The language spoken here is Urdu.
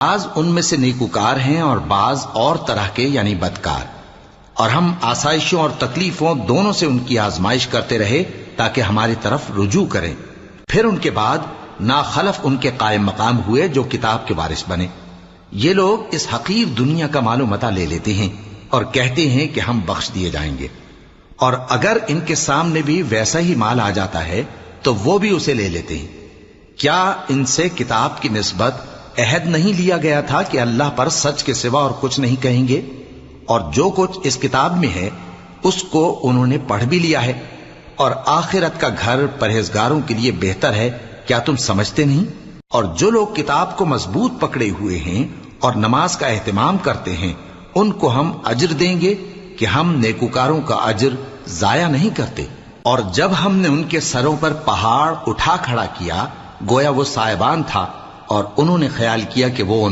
بعض ان میں سے نیکوکار ہیں اور بعض اور طرح کے یعنی بدکار، اور ہم آسائشوں اور تکلیفوں دونوں سے ان کی آزمائش کرتے رہے تاکہ ہماری طرف رجوع کریں۔ پھر ان کے بعد ناخلف ان کے قائم مقام ہوئے جو کتاب کے وارث بنے۔ یہ لوگ اس حقیر دنیا کا مال و متاع لے لیتے ہیں اور کہتے ہیں کہ ہم بخش دیے جائیں گے، اور اگر ان کے سامنے بھی ویسا ہی مال آ جاتا ہے تو وہ بھی اسے لے لیتے ہیں۔ کیا ان سے کتاب کی نسبت عہد نہیں لیا گیا تھا کہ اللہ پر سچ کے سوا اور کچھ نہیں کہیں گے؟ اور جو کچھ اس کتاب میں ہے اس کو انہوں نے پڑھ بھی لیا ہے، اور آخرت کا گھر پرہیزگاروں کے لیے بہتر ہے، کیا تم سمجھتے نہیں؟ اور جو لوگ کتاب کو مضبوط پکڑے ہوئے ہیں اور نماز کا اہتمام کرتے ہیں ان کو ہم اجر دیں گے کہ ہم نیکوکاروں کا اجر ضائع نہیں کرتے۔ اور جب ہم نے ان کے سروں پر پہاڑ اٹھا کھڑا کیا گویا وہ سائبان تھا، اور انہوں نے خیال کیا کہ وہ